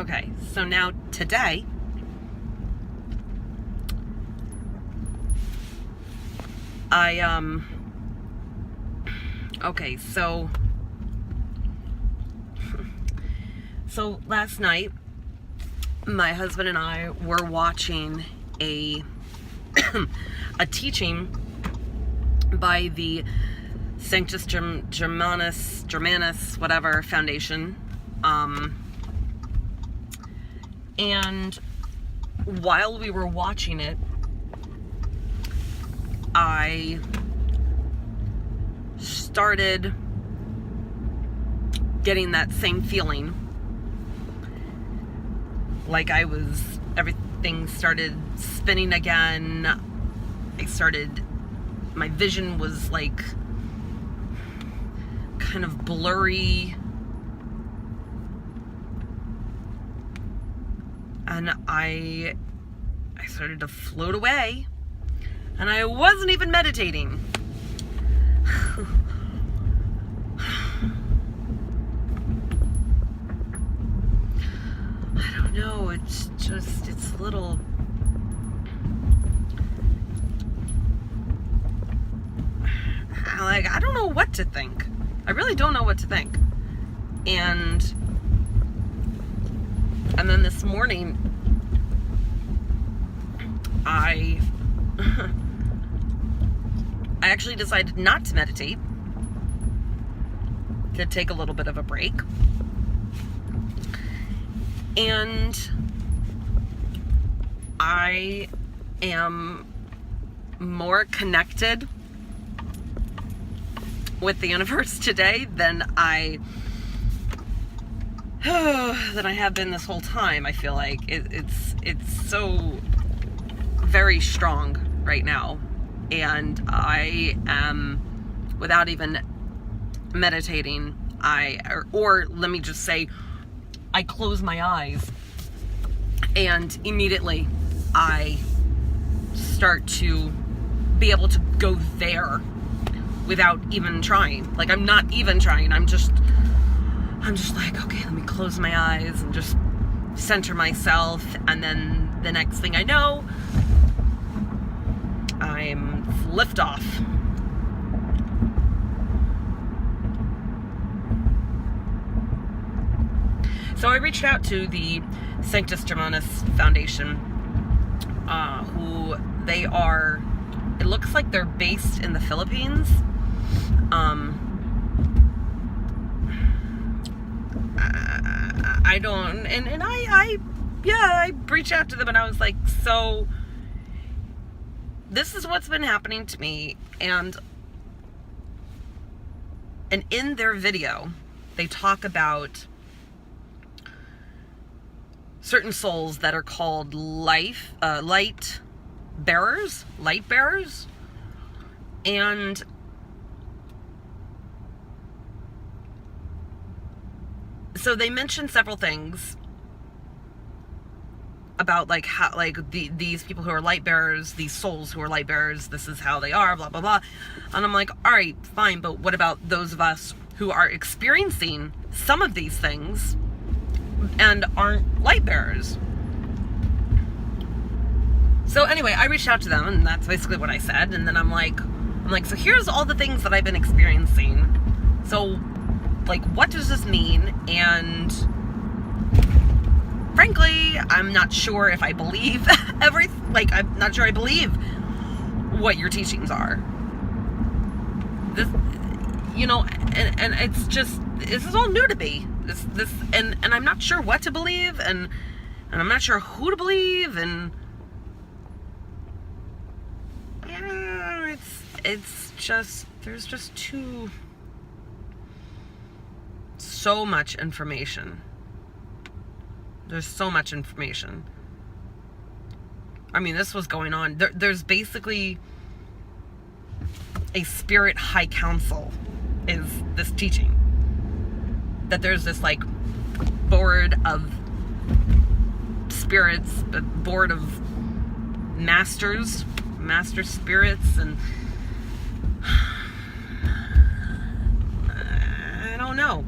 Okay, so now today, okay, so last night, my husband and I were watching a teaching by the Sanctus Germanus, whatever, Foundation. And while we were watching it, I started getting that same feeling. Like everything started spinning again. My vision was like kind of blurry. And I started to float away. And I wasn't even meditating. I don't know, it's a little... Like, I don't know what to think. I really don't know what to think. And then this morning, I actually decided not to meditate, to take a little bit of a break. And I am more connected with the universe today than I have been this whole time. I feel like it's so very strong right now, and I am, without even meditating, or let me just say, I close my eyes and immediately I start to be able to go there without even trying. Like, I'm not even trying. I'm just like, okay, let me close my eyes and just center myself. And then the next thing I know, I'm liftoff. So I reached out to the Sanctus Germanus Foundation, who they are, it looks like they're based in the Philippines. I don't, and I reached out to them and I was like, so this is what's been happening to me. And in their video, they talk about certain souls that are called light bearers. And so they mentioned several things about like how, like these people who are light bearers, these souls who are light bearers, this is how they are, blah, blah, blah. And I'm like, all right, fine. But what about those of us who are experiencing some of these things and aren't light bearers? So anyway, I reached out to them, and that's basically what I said. And then I'm like, so here's all the things that I've been experiencing. So, like, what does this mean? And frankly, I'm not sure if I believe I'm not sure I believe what your teachings are. This, and it's just, this is all new to me. And I'm not sure what to believe, and I'm not sure who to believe, and it's just, there's just so much information. There's so much information. I mean, this was going on. There's basically a spirit high council is this teaching. That there's this like board of spirits, a board of master spirits, and I don't know.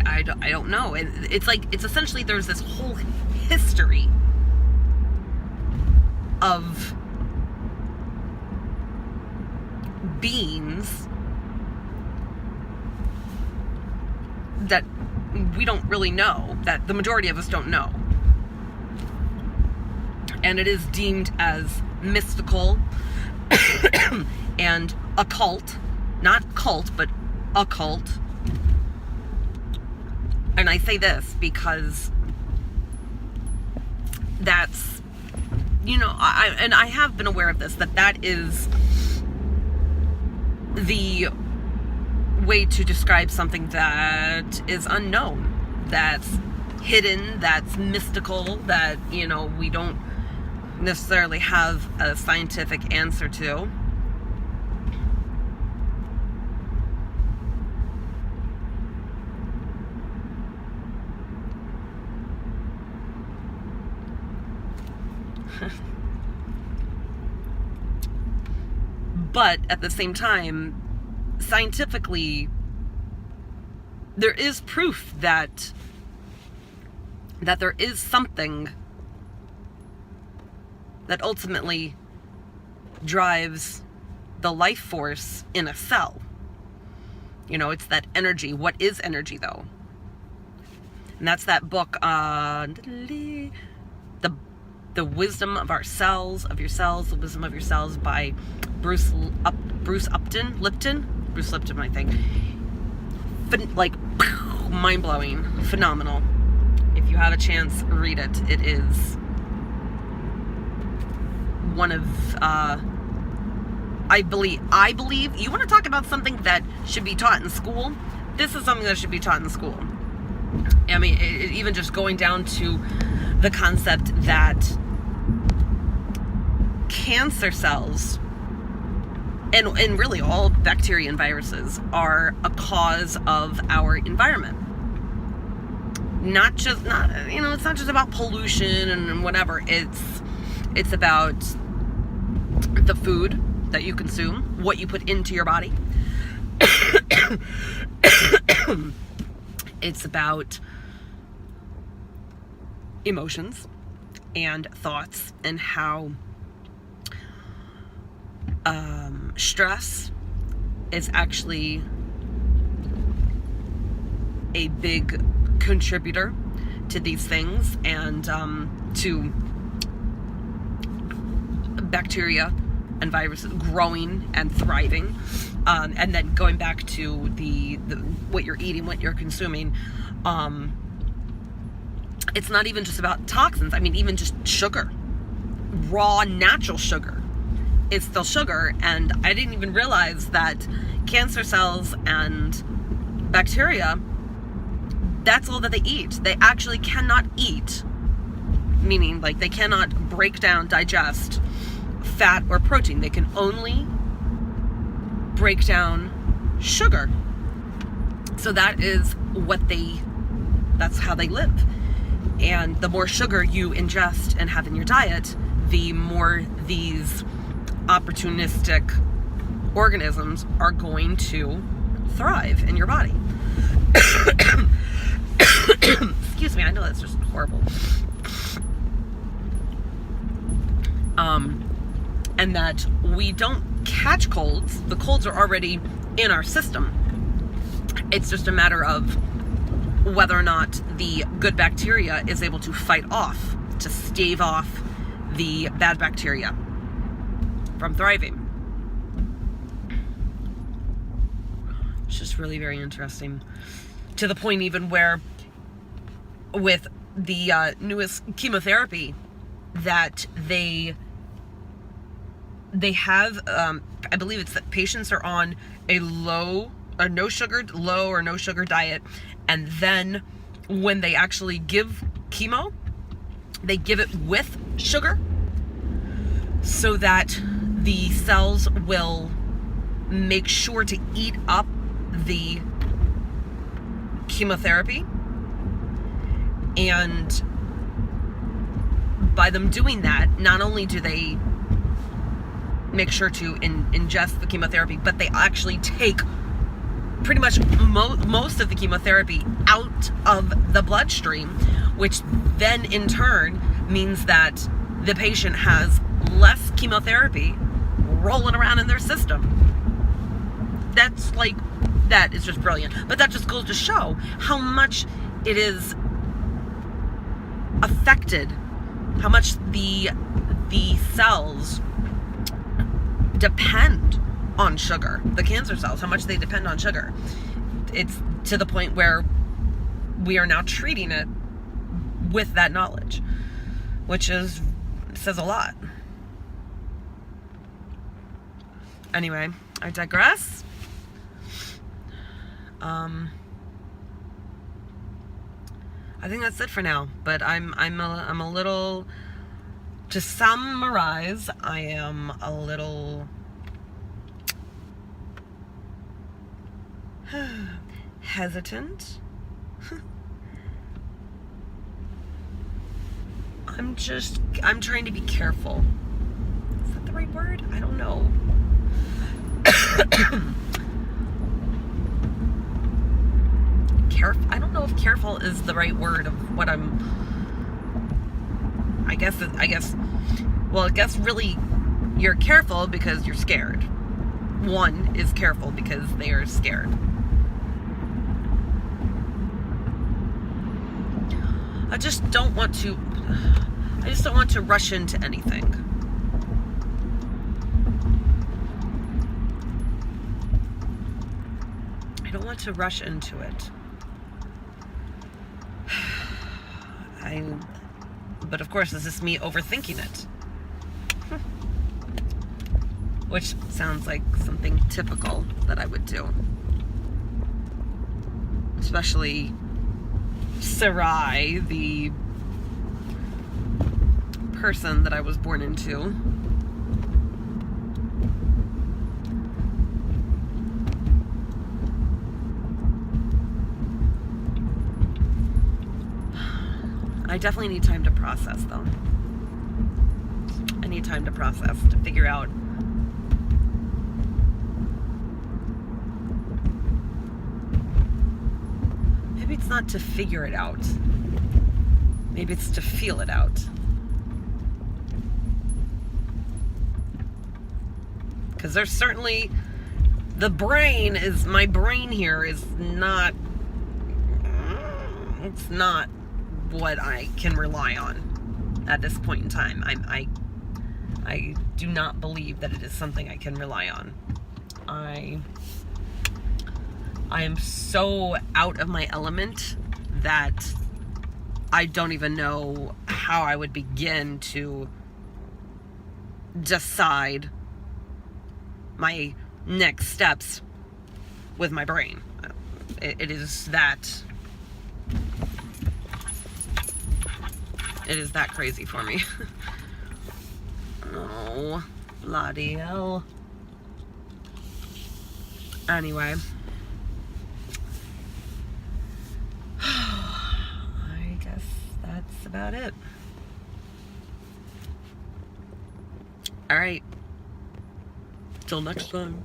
I don't know. It's like, it's essentially, there's this whole history of beings that we don't really know, that the majority of us don't know. And it is deemed as mystical and occult, not cult, but occult. And I say this because that's, I have been aware of this, that is the way to describe something that is unknown, that's hidden, that's mystical, that, we don't necessarily have a scientific answer to. But at the same time, scientifically, there is proof that there is something that ultimately drives the life force in a cell. It's that energy. What is energy, though? And that's that book, The Wisdom of Our Cells, of Your Cells, The Wisdom of Your Cells, by Bruce Lipton, I think. Mind-blowing, phenomenal. If you have a chance, read it. It is one of, I believe, you want to talk about something that should be taught in school? This is something that should be taught in school. I mean, even just going down to the concept that cancer cells, and really all bacteria and viruses, are a cause of our environment. It's not just about pollution and whatever. It's about the food that you consume, what you put into your body. It's about emotions and thoughts, and how stress is actually a big contributor to these things, and to bacteria and viruses growing and thriving, and then going back to the what you're eating, what you're consuming. It's not even just about toxins. I mean, even just sugar, raw natural sugar, is still sugar. And I didn't even realize that cancer cells and bacteria, that's all that they eat. They actually cannot eat, meaning like they cannot break down, digest fat or protein. They can only break down sugar. So that's how they live. And the more sugar you ingest and have in your diet, the more these opportunistic organisms are going to thrive in your body. Excuse me, I know that's just horrible. And that we don't catch colds. The colds are already in our system. It's just a matter of whether or not the good bacteria is able to fight off, to stave off the bad bacteria from thriving. It's just really very interesting. To the point even where with the newest chemotherapy that they have, I believe it's that patients are on a low or no sugar diet, and then when they actually give chemo, they give it with sugar so that the cells will make sure to eat up the chemotherapy. And by them doing that, not only do they make sure to ingest the chemotherapy, but they actually take pretty much most of the chemotherapy out of the bloodstream, which then in turn means that the patient has less chemotherapy rolling around in their system. That's like, that is just brilliant. But that just goes to show how much it is affected, how much the cells depend on sugar, the cancer cells, how much they depend on sugar. It's to the point where we are now treating it with that knowledge, which says a lot. Anyway, I digress. I think that's it for now. But I'm a little, to summarize, I am a little hesitant. I'm trying to be careful. Is that the right word? I don't know. I don't know if careful is the right word of what I guess really you're careful because you're scared. One is careful because they are scared. I just don't want to rush into anything. I don't want to rush into it. But of course, this is me overthinking it. Which sounds like something typical that I would do. Especially Sarai, the person that I was born into. I definitely need time to process, though. I need time to process, to figure out maybe it's not to figure it out. Maybe it's to feel it out. Because there's certainly, my brain here is not, it's not what I can rely on at this point in time. I do not believe that it is something I can rely on. I am so out of my element that I don't even know how I would begin to decide my next steps with my brain. It is that crazy for me. Oh, bloody hell. Anyway. I guess that's about it. Alright. Till next time.